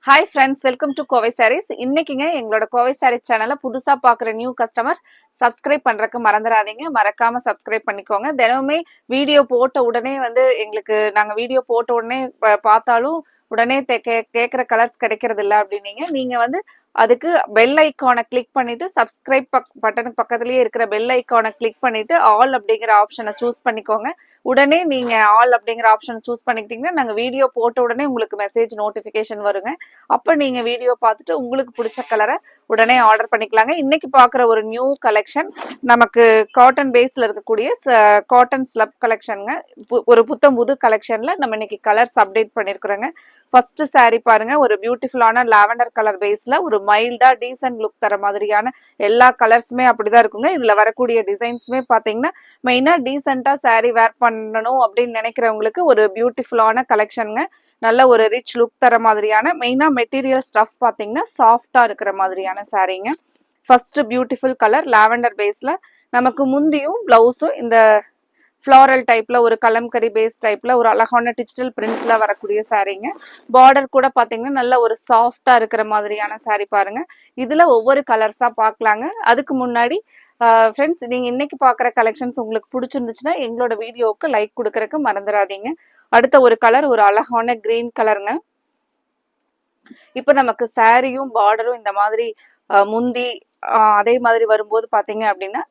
Hi friends, welcome to Kovai sarees. இன்னைக்குங்க எங்களோட கோவை சாரீஸ் சேனலை புதுசாக பார்க்குற நியூ கஸ்டமர் சப்ஸ்கிரைப் பண்ணுறதுக்கு மறந்துடாதீங்க. மறக்காமல் சப்ஸ்கிரைப் பண்ணிக்கோங்க. தினமுமே வீடியோ போட்ட உடனே எங்களுக்கு நாங்கள் வீடியோ போட்ட உடனே பார்த்தாலும் உடனே கேட்குற கலர்ஸ் கிடைக்கிறது இல்லை அப்படின்னீங்க. நீங்கள் அதுக்கு பெல் ஐக்கானை கிளிக் பண்ணிட்டு சப்ஸ்கிரைப் பட்டனுக்கு பக்கத்துலேயே இருக்கிற பெல் ஐக்கானை கிளிக் பண்ணிட்டு ஆல் அப்படிங்கிற ஆப்ஷனை சூஸ் பண்ணிக்கோங்க. உடனே நீங்க ஆல் அப்படிங்கிற ஆப்ஷன் சூஸ் பண்ணிக்கிட்டீங்கன்னா நாங்க வீடியோ போட்ட உடனே உங்களுக்கு மெசேஜ் நோட்டிபிகேஷன் வருங்க. அப்ப நீங்க வீடியோ பார்த்துட்டு உங்களுக்கு பிடிச்ச கலரை உடனே ஆர்டர் பண்ணிக்கலாங்க. இன்னைக்கு பாக்குற ஒரு நியூ கலெக்ஷன் நமக்கு காட்டன் பேஸ்ல இருக்கக்கூடிய காட்டன் ஸ்லப் கலெக்ஷனுங்க. ஒரு புத்தம் புது கலெக்ஷன்ல நம்ம இன்னைக்கு கலர்ஸ் அப்டேட் பண்ணிருக்கிறோங்க. ஃபர்ஸ்ட் சாரி பாருங்க, ஒரு பியூட்டிஃபுல்லான லாவெண்டர் கலர் பேஸ்ல ஒரு மைல்டா டீசன்ட் லுக் தர மாதிரியான எல்லா கலர்ஸுமே அப்படிதான் இருக்குங்க. இதுல வரக்கூடிய டிசைன்ஸுமே பாத்தீங்கன்னா மெயினா டீசெண்டா சாரி வேர் பண்ணணும் அப்படின்னு நினைக்கிறவங்களுக்கு ஒரு பியூட்டிஃபுல்லான கலெக்ஷனுங்க. நல்ல ஒரு ரிச் லுக் தர மாதிரியான மெயினா மெட்டீரியல் ஸ்டஃப் பாத்தீங்கன்னா சாஃப்டா இருக்கிற மாதிரியான சாரீங்க. ஃபர்ஸ்ட் பியூட்டிஃபுல் கலர் லாவெண்டர் பேஸ்ல நமக்கு முந்தியும் பிளவுஸும் இந்த ஃப்ளாரல் டைப்ல ஒரு கலம்கரி பேஸ் டைப்ல ஒரு அழகான டிஜிட்டல் பிரிண்ட்ஸ்ல வரக்கூடிய சாரீங்க. பார்டர் கூட பாத்தீங்கன்னா நல்ல ஒரு சாஃப்டா இருக்கிற மாதிரியான சாரீ பாருங்க. இதுல ஒவ்வொரு கலர்ஸா பார்க்கலாங்க. அதுக்கு முன்னாடி ஃப்ரெண்ட்ஸ், நீங்க இன்னைக்கு பாக்குற கலெக்ஷன்ஸ் உங்களுக்கு பிடிச்சிருந்துச்சுன்னா எங்களோட வீடியோவுக்கு லைக் கொடுக்கறதுக்கு மறந்துடாதீங்க. அடுத்த ஒரு கலர் ஒரு அழகான கிரீன் கலருங்க. இப்ப நமக்கு சாரியும் பார்டரும் இந்த மாதிரி முந்தி அதே மாதிரி வரும்போது பாத்தீங்க அப்படின்னா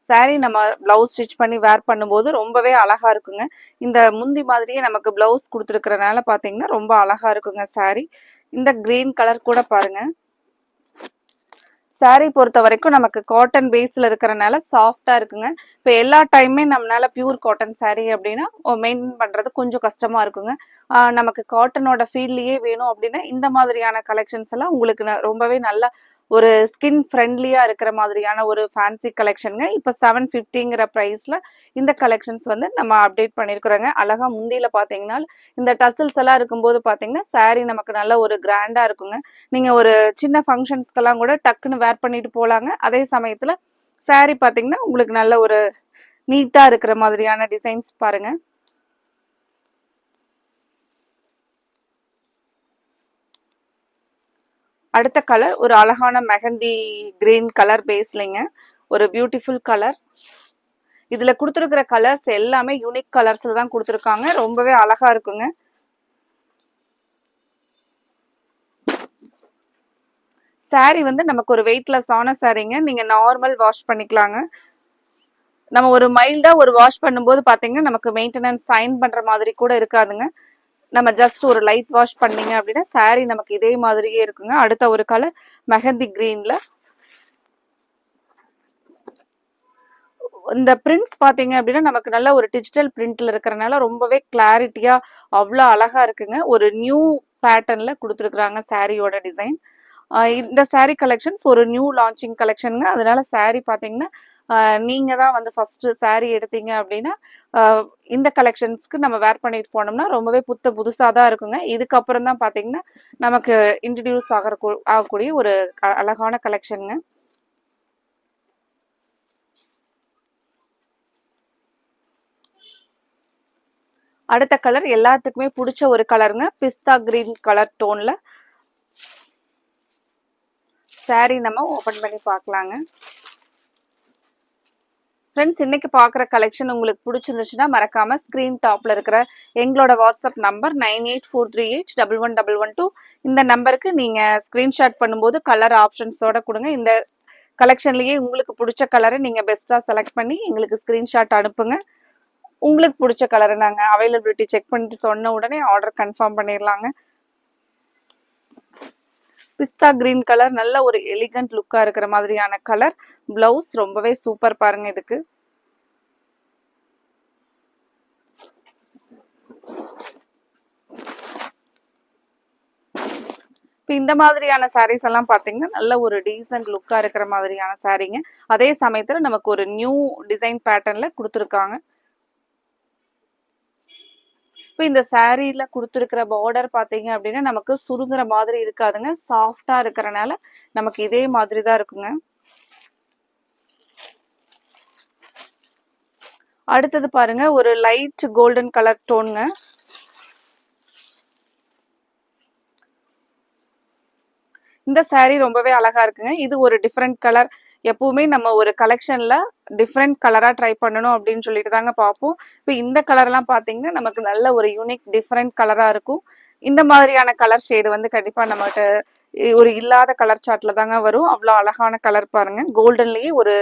சாரி நம்ம பிளவுஸ் ஸ்டிச் பண்ணி வேர் பண்ணும்போது ரொம்பவே அழகா இருக்குங்க. இந்த முந்தி மாதிரியே நமக்கு பிளவுஸ் கொடுத்துருக்கறனால பாத்தீங்கன்னா ரொம்ப அழகா இருக்குங்க சாரி. இந்த கிரீன் கலர் கூட பாருங்க. சாரீ பொறுத்த வரைக்கும் நமக்கு காட்டன் பேஸ்ல இருக்கிறனால சாஃப்டா இருக்குங்க. இப்போ எல்லா டைமே நம்மளால பியூர் காட்டன் சாரீ அப்படின்னா மெயின்டைன் பண்றது கொஞ்சம் கஷ்டமா இருக்குங்க. நமக்கு காட்டனோட ஃபீல்லையே வேணும் அப்படின்னா இந்த மாதிரியான கலெக்ஷன்ஸ் எல்லாம் உங்களுக்கு ரொம்பவே நல்லா ஒரு ஸ்கின் ஃப்ரெண்ட்லியா இருக்கிற மாதிரியான ஒரு ஃபேன்சி கலெக்ஷனுங்க. இப்போ 750ங்கிற ப்ரைஸ்ல இந்த கலெக்ஷன்ஸ் நம்ம அப்டேட் பண்ணியிருக்கிறோங்க. அழகா முந்தியில பார்த்தீங்கன்னா இந்த டசில்ஸ் எல்லாம் இருக்கும்போது பார்த்தீங்கன்னா சாரீ நமக்கு நல்ல ஒரு கிராண்டா இருக்குங்க. நீங்க ஒரு சின்ன ஃபங்க்ஷன்ஸ்க்கெல்லாம் கூட டக்குன்னு வேர் பண்ணிட்டு போலாங்க. அதே சமயத்துல சாரீ பார்த்தீங்கன்னா உங்களுக்கு நல்ல ஒரு நீட்டா இருக்கிற மாதிரியான டிசைன்ஸ் பாருங்க. அடுத்த கலர் ஒரு அழகான மெஹந்தி கிரீன் கலர் பேஸ்லிங்க. ஒரு பியூட்டிஃபுல் கலர். இதுல கொடுத்துருக்கிற கலர்ஸ் எல்லாமே யூனிக் கலர்ஸ்ல தான் கொடுத்துருக்காங்க. ரொம்பவே அழகா இருக்குங்க. சாரி நமக்கு ஒரு வெயிட்லெஸ் ஆன சாரீங்க. நீங்க நார்மல் வாஷ் பண்ணிக்கலாங்க. நம்ம ஒரு மைல்டா ஒரு வாஷ் பண்ணும்போது பாத்தீங்கன்னா நமக்கு மெயின்டெனன்ஸ் சைன் பண்ற மாதிரி கூட இருக்காதுங்க. நம்ம ஜஸ்ட் ஒரு லைட் வாஷ் பண்ணீங்க அப்படின்னா சாரி நமக்கு இதே மாதிரியே இருக்குங்க. அடுத்த ஒரு கலர் மெஹந்தி கிரீன்ல இந்த பிரிண்ட்ஸ் பாத்தீங்க அப்படின்னா நமக்கு நல்ல ஒரு டிஜிட்டல் பிரிண்ட்ல இருக்கிறனால ரொம்பவே கிளாரிட்டியா அவ்வளோ அழகா இருக்குங்க. ஒரு நியூ பேட்டர்ன்ல கொடுத்துருக்குறாங்க சாரியோட டிசைன். இந்த சாரீ கலெக்ஷன்ஸ் ஒரு நியூ லான்ச்சிங் கலெக்ஷனுங்க. அதனால சாரீ பாத்தீங்கன்னா நீங்க தான் ஃபர்ஸ்ட் சாரீ எடுத்தீங்க அப்படின்னா இந்த கலெக்ஷன்ஸ்க்கு நம்ம வேர் பண்ணிட்டு போனோம்னா ரொம்பவே புதுசா தான் இருக்குங்க. இதுக்கப்புறம் தான் பாத்தீங்கன்னா நமக்கு இன்ட்ரடியூஸ் ஆகக்கூடிய ஒரு அழகான கலெக்ஷனுங்க. அடுத்த கலர் எல்லாத்துக்குமே பிடிச்ச ஒரு கலருங்க. பிஸ்தா கிரீன் கலர் டோன்ல சாரி நம்ம ஓபன் பண்ணி பார்க்கலாங்க. ஃப்ரெண்ட்ஸ், இன்னைக்கு பார்க்குற கலெக்ஷன் உங்களுக்கு பிடிச்சிருந்துச்சுன்னா மறக்காம ஸ்க்ரீன் டாப்ல இருக்கிற எங்களோட வாட்ஸ்அப் நம்பர் 9843811112 இந்த நம்பருக்கு நீங்க ஸ்கிரீன்ஷாட் பண்ணும்போது கலர் ஆப்ஷன்ஸோட கொடுங்க. இந்த கலெக்ஷன்லயே உங்களுக்கு பிடிச்ச கலரை நீங்க பெஸ்டா செலக்ட் பண்ணி எங்களுக்கு ஸ்கிரீன்ஷாட் அனுப்புங்க. உங்களுக்கு பிடிச்ச கலரை நாங்கள் அவைலபிலிட்டி செக் பண்ணிட்டு சொன்ன உடனே ஆர்டர் கன்ஃபார்ம் பண்ணிடலாங்க. பிஸ்தா கிரீன் கலர் நல்ல ஒரு எலிகண்ட் லுக்கா இருக்கிற மாதிரியான கலர். பிளவுஸ் ரொம்பவே சூப்பர் பாருங்க. இதுக்கு இந்த மாதிரியான சாரீஸ் எல்லாம் பாத்தீங்கன்னா நல்ல ஒரு டீசன்ட் லுக்கா இருக்கிற மாதிரியான சாரீங்க. அதே சமயத்துல நமக்கு ஒரு நியூ டிசைன் பேட்டர்ன்ல கொடுத்துருக்காங்க. இப்போ இந்த சாரீல கொடுத்துருக்கிற பார்டர் பாத்தீங்க அப்படின்னா நமக்கு சுருங்குற மாதிரி இருக்காதுங்க. சாஃப்டா இருக்கிறனால நமக்கு இதே மாதிரி தான் இருக்குங்க. அடுத்தது பாருங்க, ஒரு லைட் கோல்டன் கலர் டோனுங்க. இந்த saree ரொம்பவே அழகா இருக்குங்க. இது ஒரு டிஃப்ரெண்ட் கலர். எப்பவுமே நம்ம ஒரு கலெக்ஷன்ல டிஃப்ரெண்ட் கலரா ட்ரை பண்ணணும் அப்படின்னு சொல்லிட்டு தாங்க பார்ப்போம். இப்போ இந்த கலர்லாம் பார்த்தீங்கன்னா நமக்கு நல்ல ஒரு யூனிக் டிஃப்ரெண்ட் கலரா இருக்கும். இந்த மாதிரியான கலர் ஷேடு வந்து கண்டிப்பா நம்மகிட்ட ஒரு இல்லாத கலர் சார்ட்ல தாங்க வரும். அவ்வளோ அழகான கலர் பாருங்க. கோல்டன்லயே ஒரு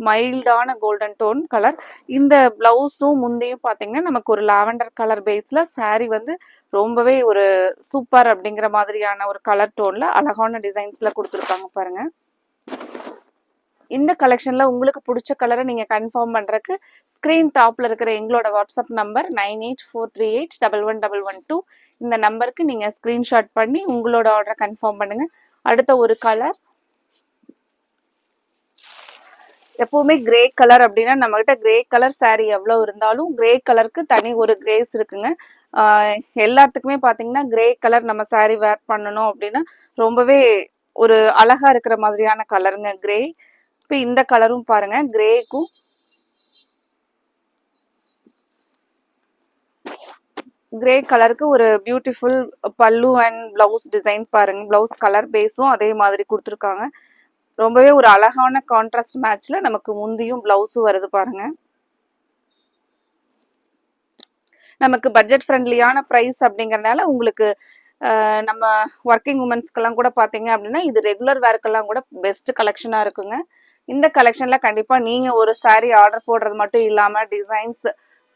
மைல்டான கோல்டன் டோன் கலர். இந்த பிளவுஸும் முந்தையும் பார்த்தீங்கன்னா நமக்கு ஒரு லாவெண்டர் கலர் பேஸ்ல saree வந்து ரொம்பவே ஒரு சூப்பர் அப்படிங்கிற மாதிரியான ஒரு கலர் டோன்ல அழகான டிசைன்ஸ்ல கொடுத்துருக்காங்க பாருங்க. இந்த கலெக்ஷன்ல உங்களுக்கு பிடிச்ச கலரை நீங்க கன்ஃபார்ம் பண்றதுக்கு ஸ்கிரீன் டாப்ல இருக்கிற எங்களோட வாட்ஸ்அப் நம்பர் 9843811112 இந்த நம்பருக்கு நீங்க ஸ்கிரீன்ஷாட் பண்ணி உங்களோட ஆர்டரை கன்ஃபார்ம் பண்ணுங்க. அடுத்த ஒரு கலர் எப்பவுமே கிரே கலர் அப்படின்னா நம்ம கிட்ட கிரே கலர் saree எவ்வளவு இருந்தாலும் கிரே கலருக்கு தனி ஒரு கிரேஸ் இருக்குங்க. எல்லாத்துக்குமே பாத்தீங்கன்னா கிரே கலர் நம்ம saree வேர் பண்ணணும் அப்படின்னா ரொம்பவே ஒரு அழகா இருக்கிற மாதிரியான கலருங்க கிரே. இப்போ இந்த கலரும் பாருங்க கிரேக்கும் கிரே கலருக்கு ஒரு பியூட்டிஃபுல் பல்லு அண்ட் பிளவுஸ் டிசைன் பாருங்க. பிளவுஸ் கலர் பேஸும் அதே மாதிரி கொடுத்துருக்காங்க. ரொம்பவே ஒரு அழகான கான்ட்ராஸ்ட் மேட்ச்ல நமக்கு முந்தியும் பிளவுஸும் வருது பாருங்க. நமக்கு பட்ஜெட் ஃப்ரெண்ட்லியான ப்ரைஸ் அப்படிங்கறதுனால உங்களுக்கு நம்ம ஒர்க்கிங் உமன்ஸ்க்கெல்லாம் கூட பார்த்தீங்க அப்படின்னா இது ரெகுலர் வேர்க்கெல்லாம் கூட பெஸ்ட் கலெக்ஷனாக இருக்குங்க. இந்த கலெக்ஷனில் கண்டிப்பாக நீங்கள் ஒரு saree ஆர்டர் போடுறது மட்டும் இல்லாமல் டிசைன்ஸ்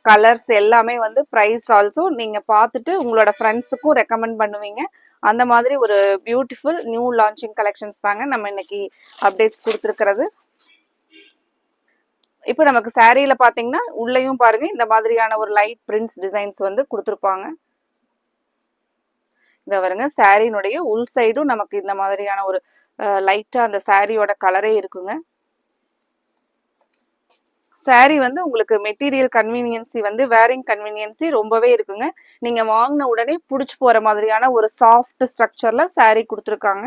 கலர்ஸ் எல்லாமே வந்து ப்ரைஸ் ஆல்சோ நீங்கள் பார்த்துட்டு உங்களோட ஃப்ரெண்ட்ஸுக்கும் ரெக்கமெண்ட் பண்ணுவீங்க. அந்த மாதிரி ஒரு பியூட்டிஃபுல் நியூ லான்ச்சிங் கலெக்ஷன்ஸ் தாங்க நம்ம இன்னைக்கு அப்டேட்ஸ் கொடுத்துருக்கிறது. இப்போ நமக்கு சாரியில பாத்தீங்கன்னா உள்ளேயும் பாருங்க இந்த மாதிரியான ஒரு லைட் பிரிண்ட்ஸ் டிசைன்ஸ் வந்து கொடுத்துருப்பாங்க. இந்த பாருங்க சாரியினுடைய உள் சைடும் நமக்கு இந்த மாதிரியான ஒரு லைட்டா அந்த சாரியோட கலரே இருக்குங்க. சாரி வந்து உங்களுக்கு மெட்டீரியல் கன்வீனியன்சி வந்து வேரிங் கன்வீனியன்சி ரொம்பவே இருக்குங்க. நீங்க வாங்கின உடனே புடிச்சு போற மாதிரியான ஒரு சாஃப்ட் ஸ்ட்ரக்சர்ல சாரி கொடுத்துருக்காங்க.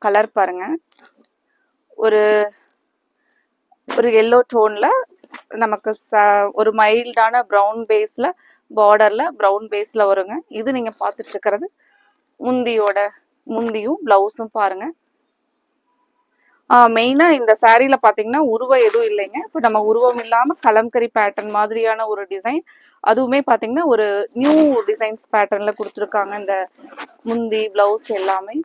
கலர் பாருங்க ஒரு ஒரு எல்லோ டோன்ல நமக்கு ஒரு மைல்டான ப்ரௌன் பேஸ்ல பார்டர்ல ப்ரௌன் பேஸ்ல வருங்க. இது நீங்க பார்த்துட்டு இருக்கிறது முந்தியும் பிளவுஸும் பாருங்க. மெயினா இந்த சாரீல பாத்தீங்கன்னா உருவம் எதுவும் இல்லைங்க. இப்போ நம்ம உருவம் இல்லாம கலம்கரி பேட்டர்ன் மாதிரியான ஒரு டிசைன், அதுவுமே பாத்தீங்கன்னா ஒரு நியூ டிசைன்ஸ் பேட்டர்ன்ல கொடுத்துருக்காங்க. இந்த முந்தி பிளவுஸ் எல்லாமே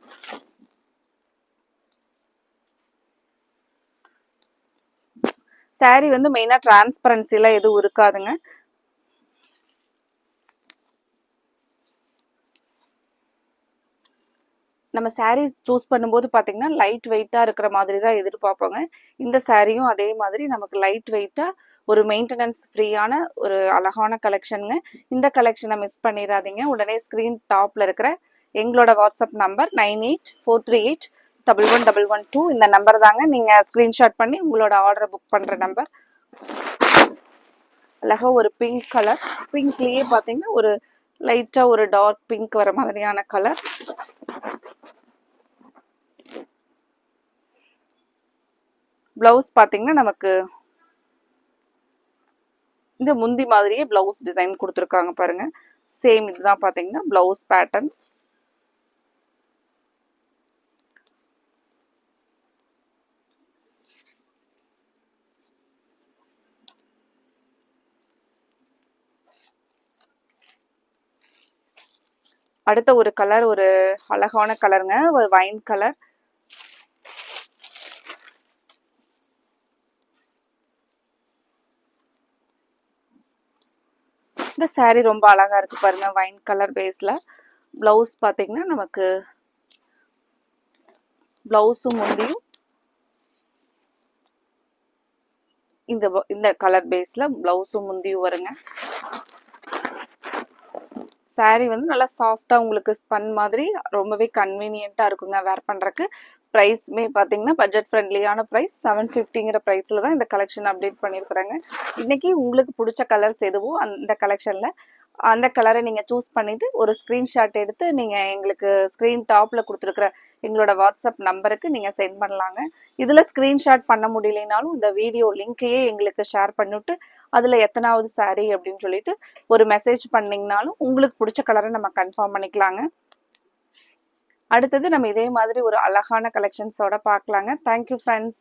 சாரி வந்து மெயினா டிரான்ஸ்பரன்சில எதுவும் இருக்காதுங்க. நம்ம சாரீஸ் சூஸ் பண்ணும்போது பார்த்தீங்கன்னா லைட் வெயிட்டாக இருக்கிற மாதிரி தான் எதிர்பார்ப்போங்க. இந்த சாரியும் அதே மாதிரி நமக்கு லைட் வெயிட்டாக ஒரு மெயின்டெனன்ஸ் ஃப்ரீயான ஒரு அழகான கலெக்ஷனுங்க. இந்த கலெக்ஷனை மிஸ் பண்ணிடாதீங்க. உடனே ஸ்க்ரீன் டாப்பில் இருக்கிற எங்களோட வாட்ஸ்அப் நம்பர் 9843811112 இந்த நம்பர் தாங்க நீங்கள் ஸ்க்ரீன்ஷாட் பண்ணி உங்களோட ஆர்டரை புக் பண்ணுற நம்பர். அழகாக ஒரு பிங்க் கலர், பிங்க்லேயே பார்த்தீங்கன்னா ஒரு லைட்டாக ஒரு டார்க் பிங்க் வர மாதிரியான கலர். பிளவுஸ் பாத்தீங்கன்னா நமக்கு இந்த முந்தி மாதிரியே பிளவுஸ் டிசைன் கொடுத்துருக்காங்க பாருங்க. சேம் இதுதான் பாத்தீங்கன்னா பிளவுஸ் பேட்டர்ன். அடுத்த ஒரு கலர் ஒரு அழகான கலருங்க, ஒரு வைன் கலர். இந்த சாரி ரொம்ப அழகா இருக்கு பாருங்க, வைன் கலர் பேஸ்ல. பிளவுஸ் பாத்தீங்கன்னா நமக்கு பிளவுஸும் முந்தியும் இந்த கலர் பேஸ்ல பிளவுஸும் முந்தியும் வருங்க. சாரி வந்து நல்லா சாஃப்டா உங்களுக்கு ஸ்பன் மாதிரி ரொம்பவே கன்வீனியன்ட்டா இருக்குங்க வேர் பண்றதுக்கு. ப்ரைஸ்மே பார்த்தீங்கன்னா பட்ஜெட் ஃப்ரெண்ட்லியான ப்ரைஸ் 750ங்கிற ப்ரைஸில் தான் இந்த கலெக்ஷன் அப்டேட் பண்ணியிருக்கிறாங்க. இன்னைக்கு உங்களுக்கு பிடிச்ச கலர்ஸ் எதுவோ அந்த கலெக்ஷனில் அந்த கலரை நீங்கள் சூஸ் பண்ணிவிட்டு ஒரு ஸ்க்ரீன்ஷாட் எடுத்து நீங்கள் எங்களுக்கு ஸ்க்ரீன் டாப்பில் கொடுத்துருக்குற எங்களோட வாட்ஸ்அப் நம்பருக்கு நீங்கள் சென்ட் பண்ணலாங்க. இதில் ஸ்க்ரீன்ஷாட் பண்ண முடியலைனாலும் இந்த வீடியோ லிங்க்கையே எங்களுக்கு ஷேர் பண்ணிவிட்டு அதில் எத்தனாவது சாரீ அப்படின்னு சொல்லிட்டு ஒரு மெசேஜ் பண்ணிங்கனாலும் உங்களுக்கு பிடிச்ச கலரை நம்ம கன்ஃபார்ம் பண்ணிக்கலாங்க. அடுத்தது நம்ம இதே மாதிரி ஒரு அழகான கலெக்ஷன்ஸோட பார்க்கலாங்க. Thank you friends.